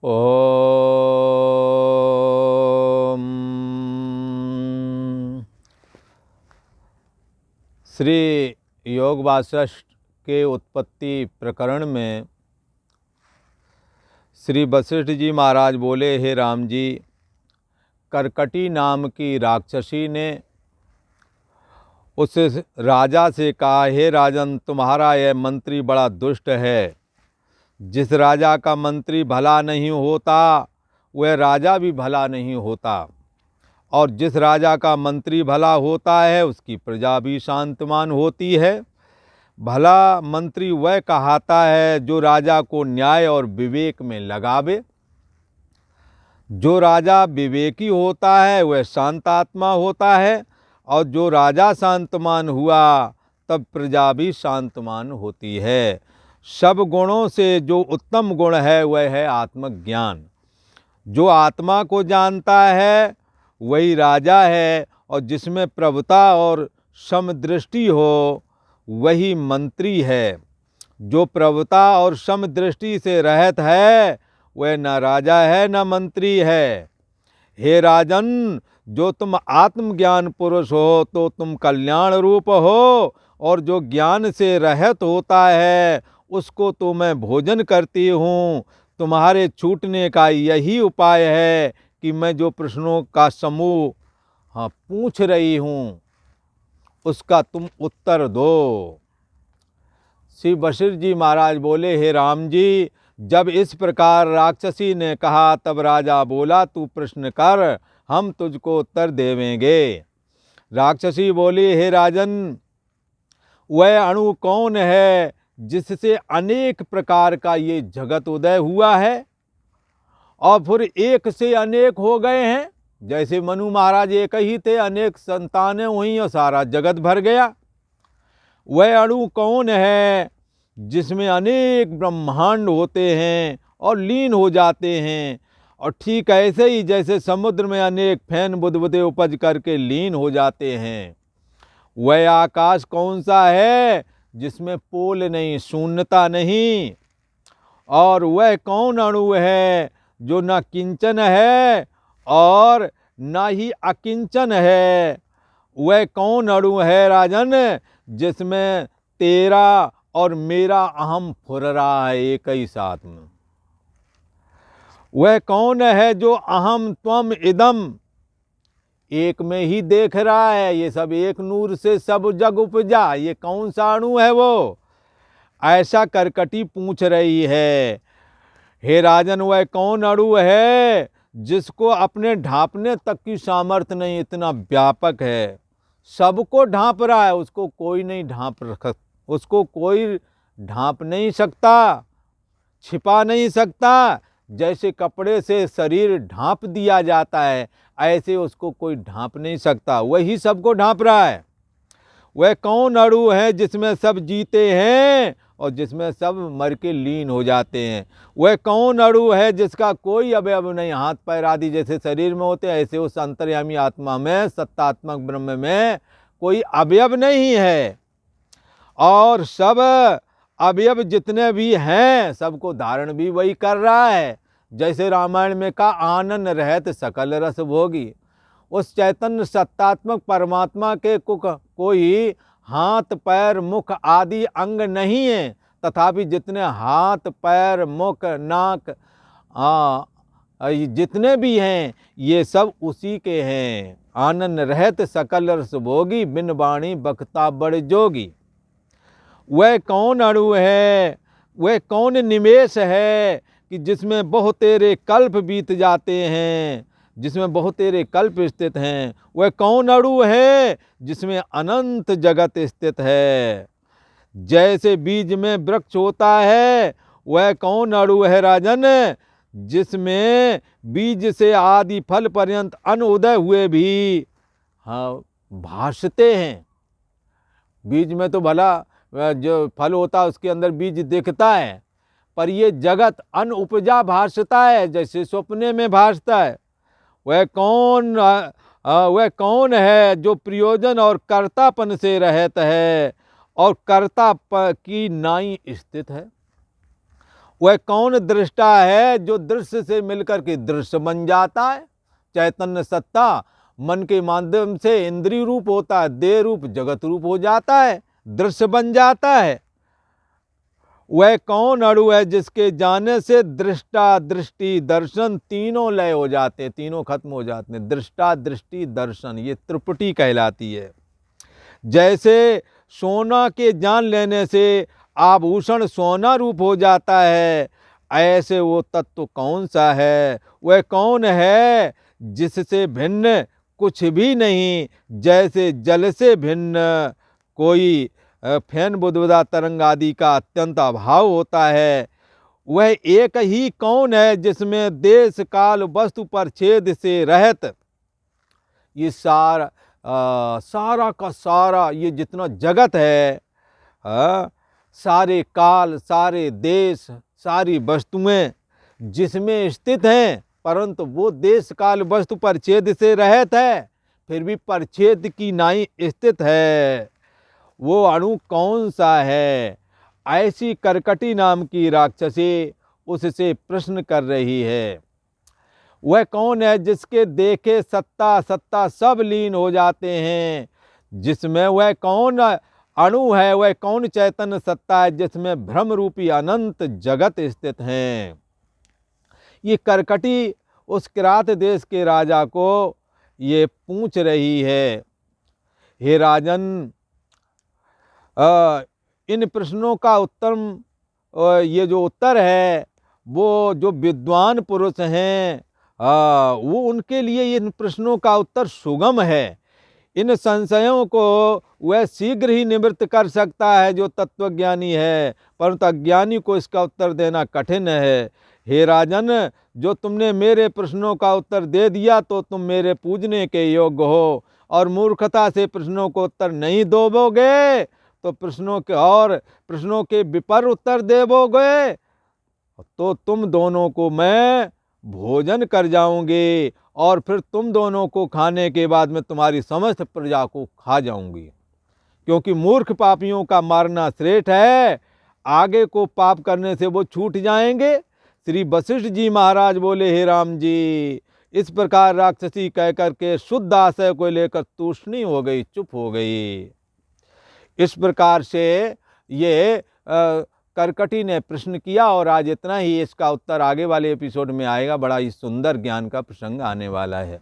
ओम। श्री योग वासिष्ठ के उत्पत्ति प्रकरण में श्री वशिष्ठ जी महाराज बोले, हे राम जी, करकटी नाम की राक्षसी ने उस राजा से कहा, हे राजन, तुम्हारा यह मंत्री बड़ा दुष्ट है। जिस राजा का मंत्री भला नहीं होता वह राजा भी भला नहीं होता, और जिस राजा का मंत्री भला होता है उसकी प्रजा भी शांतमान होती है। भला मंत्री वह कहाता है जो राजा को न्याय और विवेक में लगावे। जो राजा विवेकी होता है वह शांतात्मा होता है, और जो राजा शांतमान हुआ तब प्रजा भी शांतमान होती है। सब गुणों से जो उत्तम गुण है वह है आत्मज्ञान। जो आत्मा को जानता है वही राजा है, और जिसमें प्रभुता और समदृष्टि हो वही मंत्री है। जो प्रभुता और समदृष्टि से रहित है वह न राजा है न मंत्री है। हे राजन, जो तुम आत्मज्ञान पुरुष हो तो तुम कल्याण रूप हो, और जो ज्ञान से रहित होता है उसको तो मैं भोजन करती हूँ। तुम्हारे छूटने का यही उपाय है कि मैं जो प्रश्नों का समूह पूछ रही हूँ उसका तुम उत्तर दो। श्री वशिष्ठ जी महाराज बोले, हे राम जी, जब इस प्रकार राक्षसी ने कहा तब राजा बोला, तू प्रश्न कर, हम तुझको उत्तर देवेंगे। राक्षसी बोली, हे राजन, वह अणु कौन है जिससे अनेक प्रकार का ये जगत उदय हुआ है और फिर एक से अनेक हो गए हैं। जैसे मनु महाराज एक ही थे, अनेक संतानें हुई और सारा जगत भर गया। वह अणु कौन है जिसमें अनेक ब्रह्मांड होते हैं और लीन हो जाते हैं, और ठीक ऐसे ही जैसे समुद्र में अनेक फैन बुदबुदे उपज करके लीन हो जाते हैं। वह आकाश कौन सा है जिसमें पोल नहीं, शून्यता नहीं। और वह कौन अणु है जो न किंचन है और न ही अकिंचन है। वह कौन अणु है राजन जिसमें तेरा और मेरा अहम फुर रहा है एक ही साथ में। वह कौन है जो अहम त्वम इदम एक में ही देख रहा है। ये सब एक नूर से सब जग उपजा, ये कौन सा अणु है वो? ऐसा करकटी पूछ रही है। हे राजन, वह कौन अणु है जिसको अपने ढांपने तक की सामर्थ्य नहीं, इतना व्यापक है, सबको ढांप रहा है, उसको कोई नहीं उसको कोई ढांप नहीं सकता, छिपा नहीं सकता। जैसे कपड़े से शरीर ढांप दिया जाता है ऐसे उसको कोई ढांप नहीं सकता, वही सबको ढांप रहा है। वह कौन अणु है जिसमें सब जीते हैं और जिसमें सब मर के लीन हो जाते हैं। वह कौन अणु है जिसका कोई अवयव नहीं, हाथ पैर आदि जैसे शरीर में होते हैं ऐसे उस अंतर्यामी आत्मा में, सत्तात्मक ब्रह्म में कोई अवयव नहीं है, और सब अवयव जितने भी हैं सबको धारण भी वही कर रहा है। जैसे रामायण में कहा, आनंद रहत सकल रस भोगी। उस चैतन्य सत्तात्मक परमात्मा के कोई हाथ पैर मुख आदि अंग नहीं है, तथापि जितने हाथ पैर मुख नाक जितने भी हैं ये सब उसी के हैं। आनंद रहत सकल रस भोगी, बिन वाणी बखता बड़ जोगी। वह कौन अणु है, वह कौन निमेष है कि जिसमें बहुत तेरे कल्प बीत जाते हैं, जिसमें बहुत तेरे कल्प स्थित हैं। वह कौन अणु है जिसमें अनंत जगत स्थित है। जैसे बीज में वृक्ष होता है, वह कौन अणु है राजन जिसमें बीज से आदि फल पर्यंत अन उदय हुए भी भासते हैं। बीज में तो भला जो फल होता है उसके अंदर बीज दिखता है, पर ये जगत अन उपजा भासता है, जैसे सपने में भासता है। वह कौन है जो प्रयोजन और कर्तापन से रहता है और कर्ता की नाई स्थित है। वह कौन दृष्टा है जो दृश्य से मिलकर के दृश्य बन जाता है। चैतन्य सत्ता मन के माध्यम से इंद्रिय रूप होता है, देह रूप जगत रूप हो जाता है, दृश्य बन जाता है। वह कौन अणु है जिसके जाने से दृष्टा दृष्टि दर्शन तीनों लय हो जाते हैं, तीनों खत्म हो जाते हैं। दृष्टा दृष्टि दर्शन ये त्रिपुटी कहलाती है। जैसे सोना के जान लेने से आभूषण सोना रूप हो जाता है, ऐसे वो तत्व कौन सा है? वह कौन है जिससे भिन्न कुछ भी नहीं, जैसे जल से भिन्न कोई फैन बुदबुदा तरंग आदि का अत्यंत अभाव होता है। वह एक ही कौन है जिसमें देश काल वस्तु परच्छेद से रहित ये सारा सारा का सारा ये जितना जगत है, सारे काल सारे देश सारी वस्तुएं जिसमें स्थित हैं, परंतु वो देश काल वस्तु परच्छेद से रहित है, फिर भी परच्छेद की नाई स्थित है। वो अणु कौन सा है? ऐसी करकटी नाम की राक्षसी उससे प्रश्न कर रही है। वह कौन है जिसके देखे सत्ता सत्ता सब लीन हो जाते हैं, जिसमें वह कौन अणु है, वह कौन चैतन्य सत्ता है जिसमें भ्रम रूपी अनंत जगत स्थित हैं। ये करकटी उस किरात देश के राजा को ये पूछ रही है, हे राजन, इन प्रश्नों का उत्तर ये जो उत्तर है वो जो विद्वान पुरुष हैं वो उनके लिए इन प्रश्नों का उत्तर सुगम है। इन संशयों को वह शीघ्र ही निवृत्त कर सकता है जो तत्वज्ञानी है, परंतु अज्ञानी को इसका उत्तर देना कठिन है। हे राजन, जो तुमने मेरे प्रश्नों का उत्तर दे दिया तो तुम मेरे पूजने के योग्य हो, और मूर्खता से प्रश्नों को उत्तर नहीं दोगे तो प्रश्नों के विपर उत्तर देवोगे तो तुम दोनों को मैं भोजन कर जाऊंगी, और फिर तुम दोनों को खाने के बाद मैं तुम्हारी समस्त प्रजा को खा जाऊंगी। क्योंकि मूर्ख पापियों का मारना श्रेष्ठ है, आगे को पाप करने से वो छूट जाएंगे। श्री वशिष्ठ जी महाराज बोले, हे राम जी, इस प्रकार राक्षसी कह करके शुद्ध आशय को लेकर तूष्णी हो गई, चुप हो गई। इस प्रकार से ये करकटी ने प्रश्न किया, और आज इतना ही। इसका उत्तर आगे वाले एपिसोड में आएगा। बड़ा ही सुंदर ज्ञान का प्रसंग आने वाला है।